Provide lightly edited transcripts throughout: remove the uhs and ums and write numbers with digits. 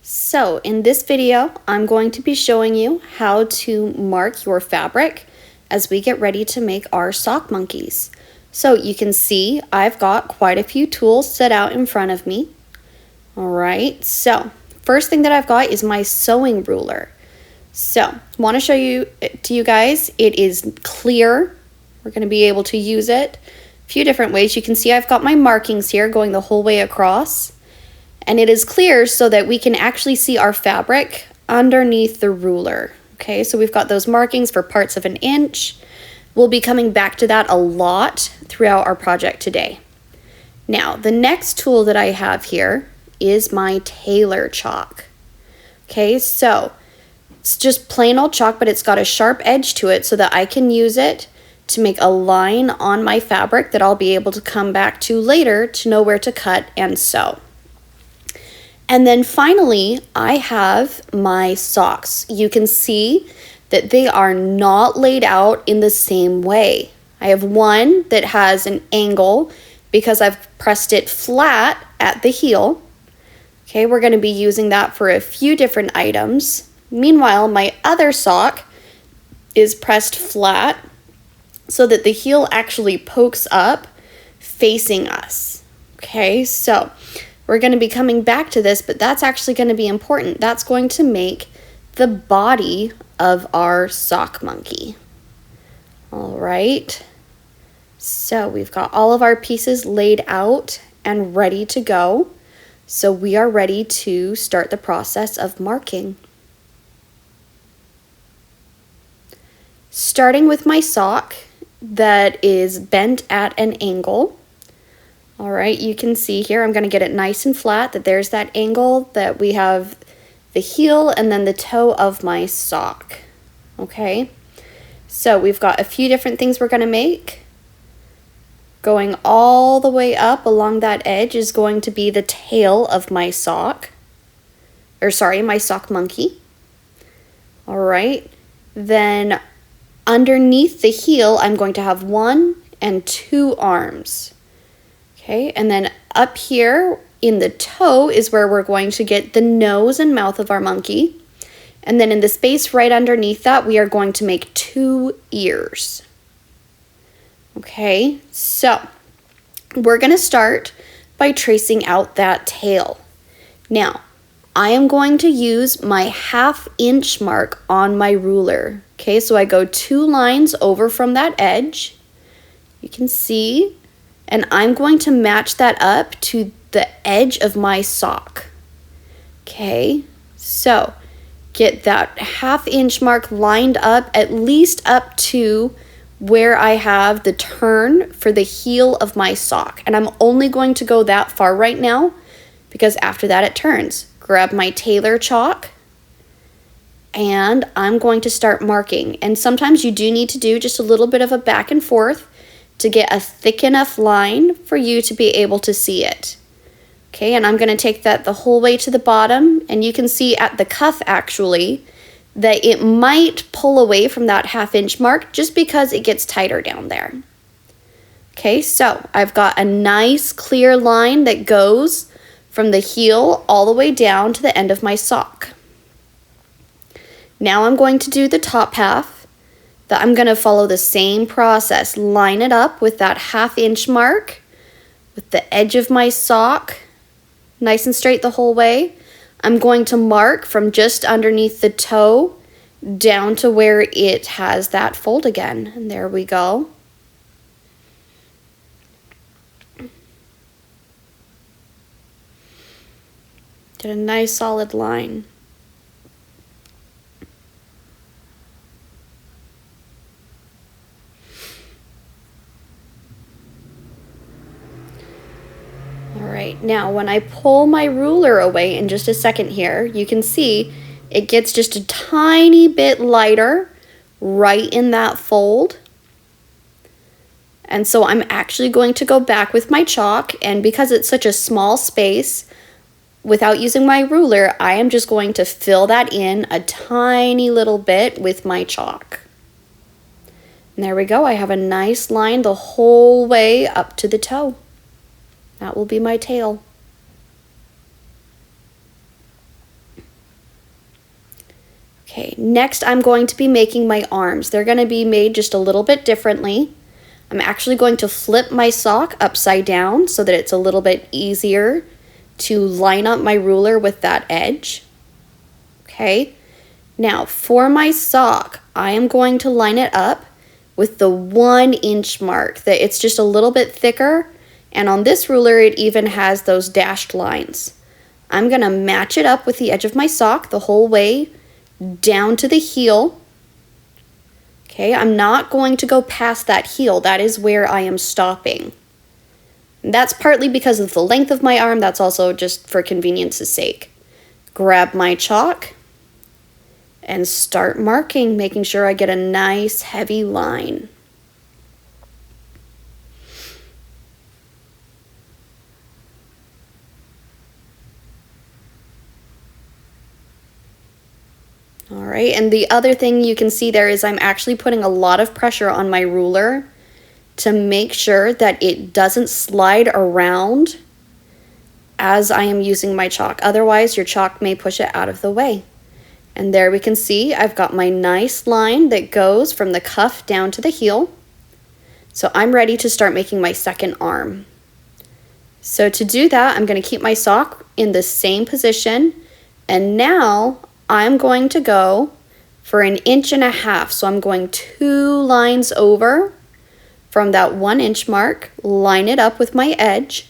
So in this video, I'm going to be showing you how to mark your fabric as we get ready to make our sock monkeys. So you can see I've got quite a few tools set out in front of me. All right, so first thing that I've got is my sewing ruler. So I want to show you to you guys, it is clear. We're going to be able to use it a few different ways. You can see I've got my markings here going the whole way across. And it is clear so that we can actually see our fabric underneath the ruler. Okay, so we've got those markings for parts of an inch. We'll be coming back to that a lot throughout our project today. Now, the next tool that I have here is my tailor chalk. Okay, so it's just plain old chalk, but it's got a sharp edge to it so that I can use it to make a line on my fabric that I'll be able to come back to later to know where to cut and sew. And then finally, I have my socks. You can see that they are not laid out in the same way. I have one that has an angle because I've pressed it flat at the heel. Okay, we're going to be using that for a few different items. Meanwhile, my other sock is pressed flat so that the heel actually pokes up facing us. Okay, so we're going to be coming back to this, but that's actually going to be important. That's going to make the body of our sock monkey. All right. So we've got all of our pieces laid out and ready to go. So we are ready to start the process of marking. Starting with my sock that is bent at an angle. All right, you can see here, I'm going to get it nice and flat, that there's that angle, that we have the heel and then the toe of my sock. Okay, so we've got a few different things we're going to make. Going all the way up along that edge is going to be the tail of my sock, my sock monkey. All right, then underneath the heel, I'm going to have 1 and 2 arms. Okay, and then up here in the toe is where we're going to get the nose and mouth of our monkey. And then in the space right underneath that, we are going to make 2 ears. Okay, so we're going to start by tracing out that tail. Now, I am going to use my 1/2 inch mark on my ruler. Okay, so I go 2 lines over from that edge. You can see. And I'm going to match that up to the edge of my sock. Okay, so get that 1/2 inch mark lined up at least up to where I have the turn for the heel of my sock. And I'm only going to go that far right now because after that it turns. Grab my tailor chalk and I'm going to start marking. And sometimes you do need to do just a little bit of a back and forth to get a thick enough line for you to be able to see it. Okay, and I'm going to take that the whole way to the bottom, and you can see at the cuff actually that it might pull away from that 1/2 inch mark just because it gets tighter down there. Okay, so I've got a nice clear line that goes from the heel all the way down to the end of my sock. Now I'm going to do the top half. That I'm going to follow the same process. Line it up with that 1/2 inch mark with the edge of my sock, nice and straight the whole way. I'm going to mark from just underneath the toe down to where it has that fold again. And there we go. Get a nice solid line. Alright, now when I pull my ruler away in just a second here, you can see it gets just a tiny bit lighter right in that fold. And so I'm actually going to go back with my chalk, and because it's such a small space, without using my ruler, I am just going to fill that in a tiny little bit with my chalk. And there we go, I have a nice line the whole way up to the toe. That will be my tail. Okay, next I'm going to be making my arms. They're going to be made just a little bit differently. I'm actually going to flip my sock upside down so that it's a little bit easier to line up my ruler with that edge. Okay, now for my sock, I am going to line it up with the 1 inch mark. That it's just a little bit thicker, and on this ruler it even has those dashed lines. I'm gonna match it up with the edge of my sock the whole way down to the heel. Okay, I'm not going to go past that heel. That is where I am stopping. And that's partly because of the length of my arm. That's also just for convenience's sake. Grab my chalk and start marking, making sure I get a nice heavy line. All right, and the other thing you can see there is I'm actually putting a lot of pressure on my ruler to make sure that it doesn't slide around as I am using my chalk. Otherwise, your chalk may push it out of the way. And there we can see I've got my nice line that goes from the cuff down to the heel. So I'm ready to start making my second arm. So to do that, I'm going to keep my sock in the same position, and now I'm going to go for 1.5 inches. So I'm going 2 lines over from that 1 inch mark, line it up with my edge.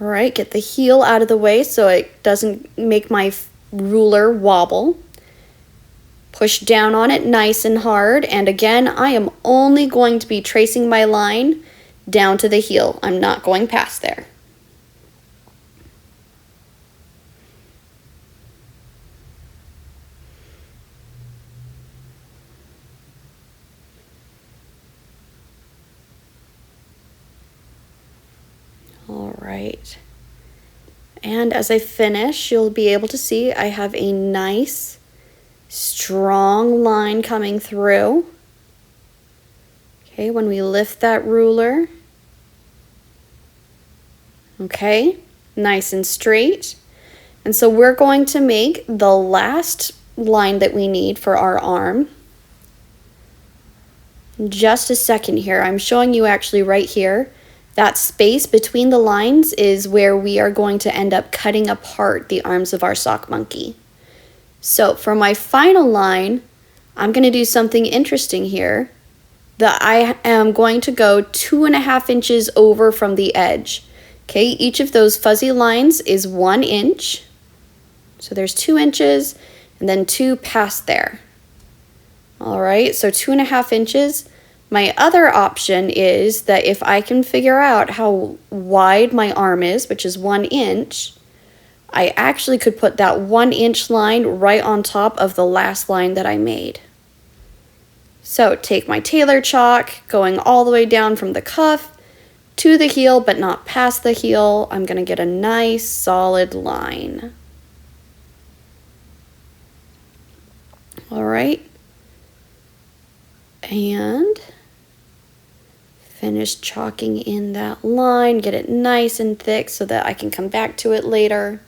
All right, get the heel out of the way so it doesn't make my ruler wobble. Push down on it nice and hard, and again, I am only going to be tracing my line down to the heel. I'm not going past there. All right. And as I finish, you'll be able to see I have a nice, strong line coming through. Okay, when we lift that ruler. Okay, nice and straight. And so we're going to make the last line that we need for our arm. Just a second here. I'm showing you actually right here. That space between the lines is where we are going to end up cutting apart the arms of our sock monkey. So for my final line, I'm going to do something interesting here. That I am going to go 2.5 inches over from the edge. Okay, each of those fuzzy lines is 1 inch. So there's 2 inches and then 2 past there. All right, so 2.5 inches. My other option is that if I can figure out how wide my arm is, which is 1 inch, I actually could put that 1 inch line right on top of the last line that I made. So take my tailor chalk, going all the way down from the cuff to the heel, but not past the heel. I'm going to get a nice solid line. All right. And finish chalking in that line, get it nice and thick so that I can come back to it later.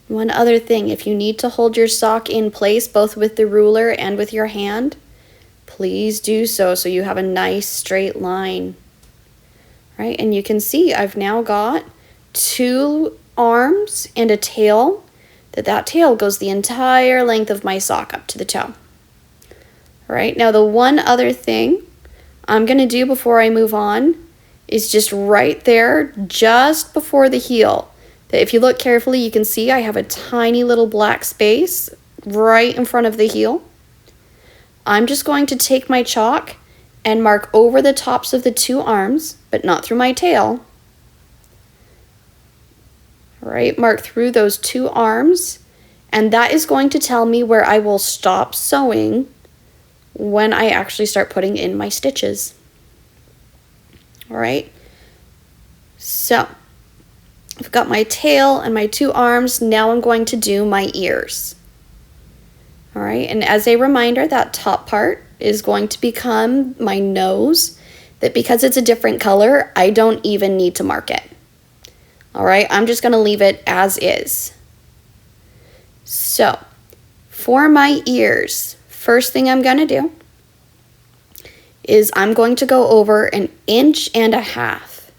One other thing, if you need to hold your sock in place both with the ruler and with your hand, please do so you have a nice straight line. Right, and you can see I've now got 2 arms and a tail. That tail goes the entire length of my sock up to the toe. All right, now the one other thing I'm going to do before I move on is just right there, just before the heel. That if you look carefully, you can see I have a tiny little black space right in front of the heel. I'm just going to take my chalk and mark over the tops of the 2 arms, but not through my tail. All right, mark through those 2 arms, and that is going to tell me where I will stop sewing when I actually start putting in my stitches. All right, so I've got my tail and my 2 arms. Now I'm going to do my ears. All right, and as a reminder, that top part is going to become my nose. That because it's a different color, I don't even need to mark it. All right, I'm just gonna leave it as is. So for my ears, first thing I'm gonna do is I'm going to go over 1.5 inches.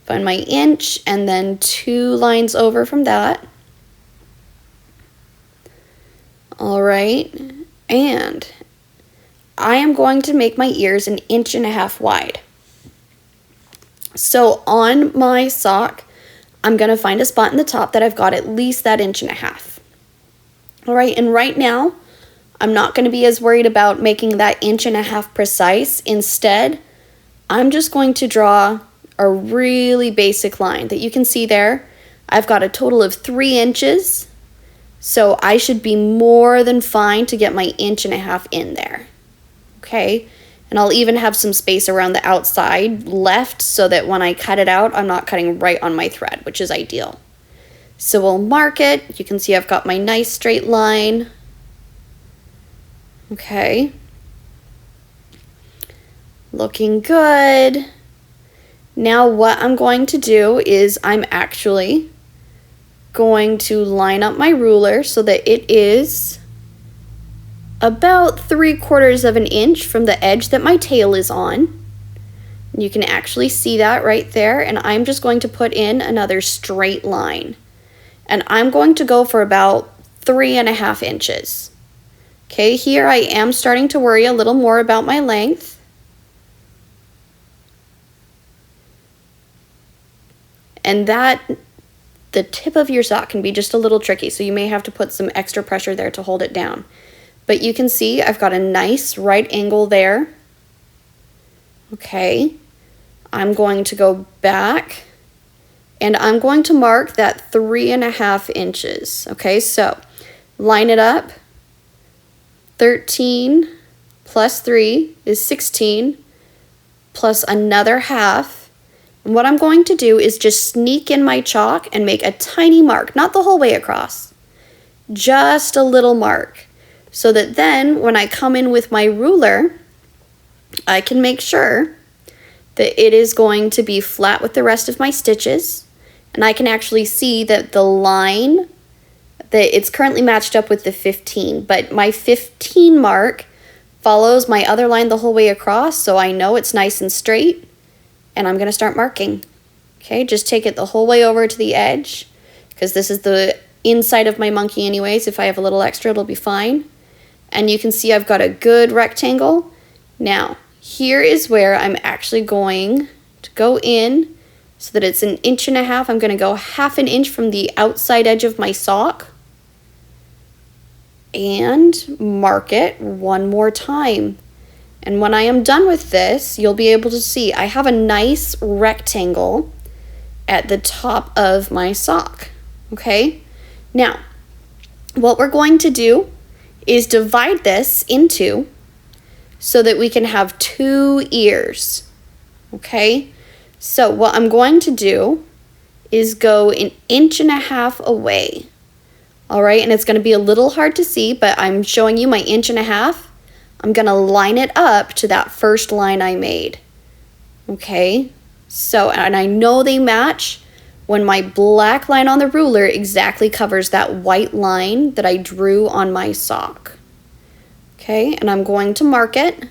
Find my inch and then 2 lines over from that. All right, and I am going to make my ears 1.5 inches wide. So on my sock, I'm gonna find a spot in the top that I've got at least that 1.5 inches. All right, and right now, I'm not gonna be as worried about making that 1.5 inches precise. Instead, I'm just going to draw a really basic line that you can see there. I've got a total of 3 inches. So I should be more than fine to get my 1.5 inches in there, okay? And I'll even have some space around the outside left so that when I cut it out, I'm not cutting right on my thread, which is ideal. So we'll mark it. You can see I've got my nice straight line. Okay. Looking good. Now what I'm going to do is I'm actually going to line up my ruler so that it is about 3/4 inch from the edge that my tail is on. You can actually see that right there, and I'm just going to put in another straight line. And I'm going to go for about 3.5 inches. Okay, here I am starting to worry a little more about my length. And the tip of your sock can be just a little tricky, so you may have to put some extra pressure there to hold it down. But you can see I've got a nice right angle there. Okay, I'm going to go back and I'm going to mark that 3.5 inches. Okay, so line it up. 13 plus 3 is 16 plus another half. And what I'm going to do is just sneak in my chalk and make a tiny mark, not the whole way across, just a little mark, so that then when I come in with my ruler, I can make sure that it is going to be flat with the rest of my stitches, and I can actually see that the line, that it's currently matched up with the 15, but my 15 mark follows my other line the whole way across, so I know it's nice and straight. And I'm going to start marking. Okay, just take it the whole way over to the edge, because this is the inside of my monkey anyways. If I have a little extra, it'll be fine. And you can see I've got a good rectangle. Now, here is where I'm actually going to go in so that it's 1.5 inches. I'm going to go 1/2 inch from the outside edge of my sock and mark it one more time. And when I am done with this, you'll be able to see I have a nice rectangle at the top of my sock, okay? Now, what we're going to do is divide this into so that we can have 2 ears, okay? So what I'm going to do is go 1.5 inches away, all right? And it's going to be a little hard to see, but I'm showing you my 1.5 inches. I'm going to line it up to that first line I made, okay? So, and I know they match when my black line on the ruler exactly covers that white line that I drew on my sock, okay? And I'm going to mark it.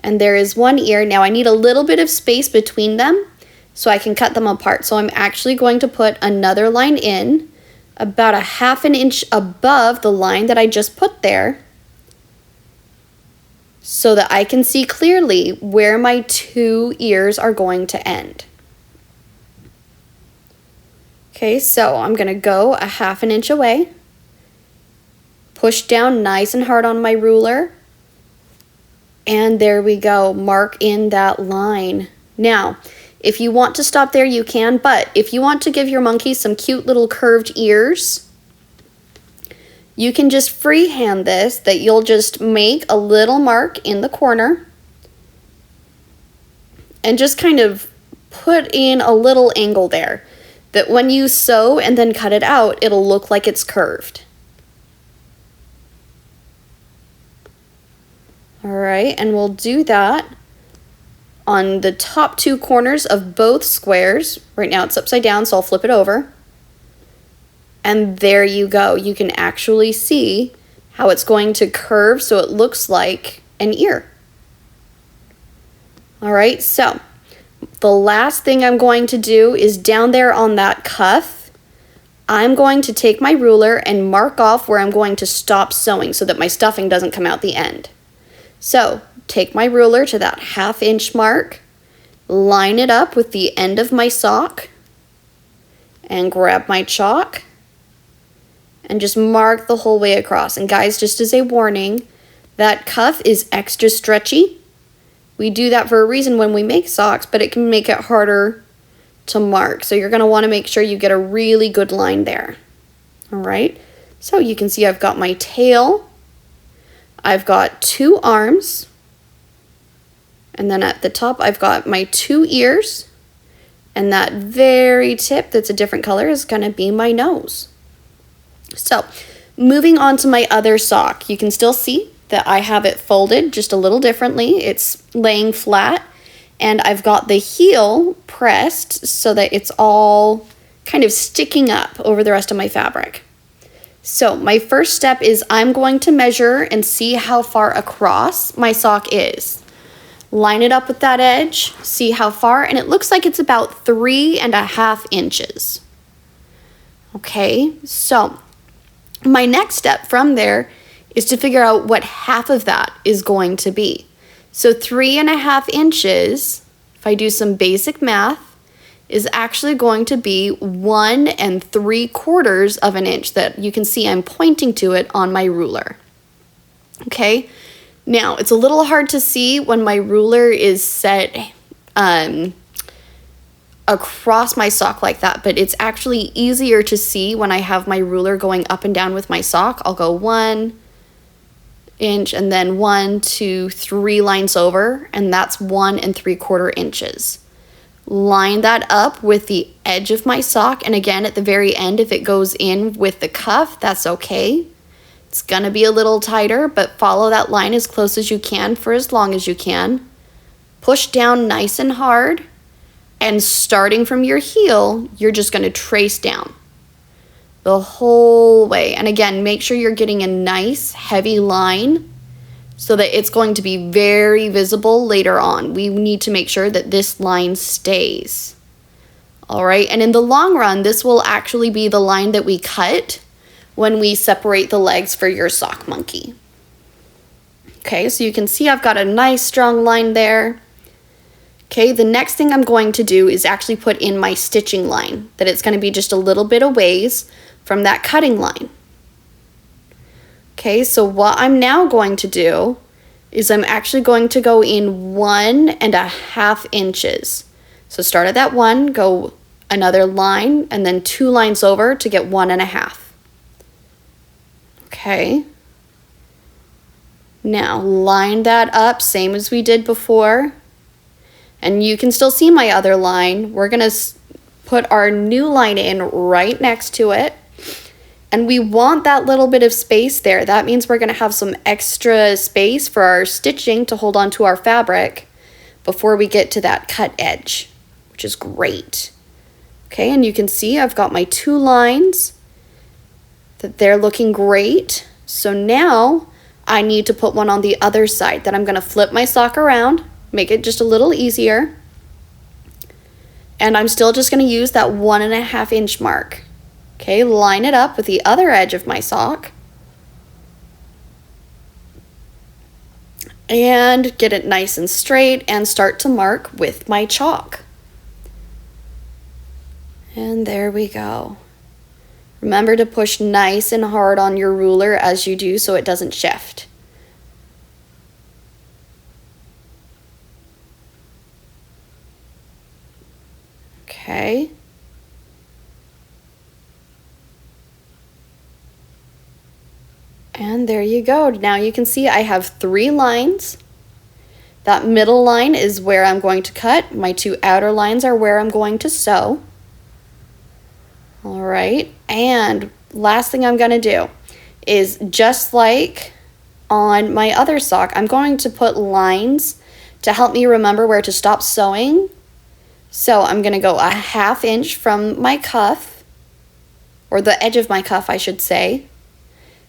And there is 1 ear. Now I need a little bit of space between them so I can cut them apart. So I'm actually going to put another line in about 1/2 inch above the line that I just put there so that I can see clearly where my 2 ears are going to end. Okay, so I'm going to go 1/2 inch away, push down nice and hard on my ruler, and there we go, mark in that line. Now, if you want to stop there, you can, but if you want to give your monkey some cute little curved ears, you can just freehand this, that you'll just make a little mark in the corner and just kind of put in a little angle there, that when you sew and then cut it out, it'll look like it's curved. All right, and we'll do that on the top two corners of both squares. Right now it's upside down, so I'll flip it over. And there you go. You can actually see how it's going to curve so it looks like an ear. All right, so the last thing I'm going to do is down there on that cuff, I'm going to take my ruler and mark off where I'm going to stop sewing so that my stuffing doesn't come out the end. So take my ruler to that 1/2 inch mark, line it up with the end of my sock, and grab my chalk and just mark the whole way across. And guys, just as a warning, that cuff is extra stretchy. We do that for a reason when we make socks, but it can make it harder to mark. So you're going to want to make sure you get a really good line there. All right, so you can see I've got my tail, I've got 2 arms, and then at the top I've got my 2 ears, and that very tip that's a different color is going to be my nose. So moving on to my other sock, you can still see that I have it folded just a little differently. It's laying flat, and I've got the heel pressed so that it's all kind of sticking up over the rest of my fabric. So my first step is I'm going to measure and see how far across my sock is. Line it up with that edge, see how far, and it looks like it's about 3.5 inches. Okay, so my next step from there is to figure out what half of that is going to be. So 3.5 inches, if I do some basic math, is actually going to be 1 3/4 of an inch that you can see I'm pointing to it on my ruler. Okay, now it's a little hard to see when my ruler is set across my sock like that, but it's actually easier to see when I have my ruler going up and down with my sock. I'll go 1 inch and then 1, 2, 3 lines over, and that's 1 3/4 inches. Line that up with the edge of my sock, and again at the very end, if it goes in with the cuff, that's okay. It's gonna be a little tighter, but follow that line as close as you can for as long as you can. Push down nice and hard, and starting from your heel, you're just gonna trace down the whole way. And again, make sure you're getting a nice heavy line so that it's going to be very visible later on. We need to make sure that this line stays. All right, and in the long run, this will actually be the line that we cut when we separate the legs for your sock monkey. Okay, so you can see I've got a nice strong line there. Okay, the next thing I'm going to do is actually put in my stitching line, that it's going to be just a little bit of ways from that cutting line. Okay, so what I'm now going to do is I'm actually going to go in 1.5 inches. So start at that 1, go another line, and then 2 lines over to get 1.5. Okay. Now line that up, same as we did before. And you can still see my other line. We're gonna put our new line in right next to it. And we want that little bit of space there. That means we're gonna have some extra space for our stitching to hold onto our fabric before we get to that cut edge, which is great. Okay, and you can see I've got my 2 lines, that they're looking great. So now I need to put one on the other side. That I'm gonna flip my sock around, make it just a little easier. And I'm still just gonna use that 1.5 inch mark. Okay, line it up with the other edge of my sock. And get it nice and straight and start to mark with my chalk. And there we go. Remember to push nice and hard on your ruler as you do so it doesn't shift. Okay. And there you go. Now you can see I have 3 lines. That middle line is where I'm going to cut. My 2 outer lines are where I'm going to sew. All right, and last thing I'm gonna do is just like on my other sock, I'm going to put lines to help me remember where to stop sewing. So I'm going to go a 1/2 inch from my cuff, or the edge of my cuff, I should say.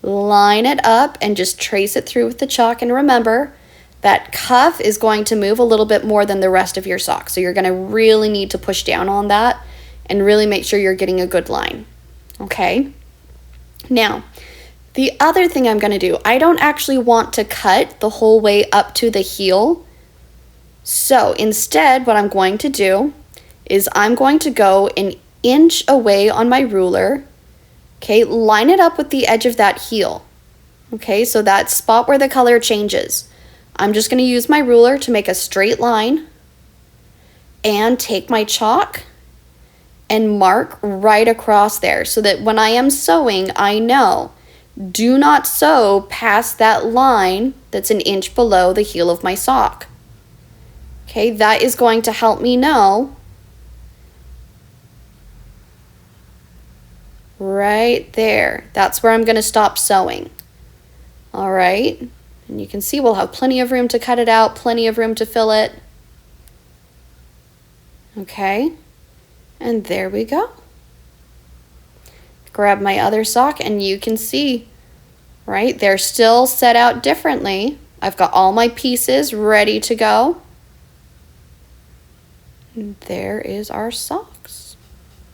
Line it up and just trace it through with the chalk. And remember, that cuff is going to move a little bit more than the rest of your sock. So you're going to really need to push down on that and really make sure you're getting a good line. Okay? Now, the other thing I'm going to do, I don't actually want to cut the whole way up to the heel. So instead, what I'm going to do is I'm going to go 1 inch away on my ruler. Okay, line it up with the edge of that heel. Okay, so that spot where the color changes. I'm just going to use my ruler to make a straight line and take my chalk and mark right across there so that when I am sewing, I know, do not sew past that line that's 1 inch below the heel of my sock. Okay, that is going to help me know right there. That's where I'm going to stop sewing. All right, and you can see we'll have plenty of room to cut it out, plenty of room to fill it. Okay, and there we go. Grab my other sock and you can see, right, they're still set out differently. I've got all my pieces ready to go. And there is our sock.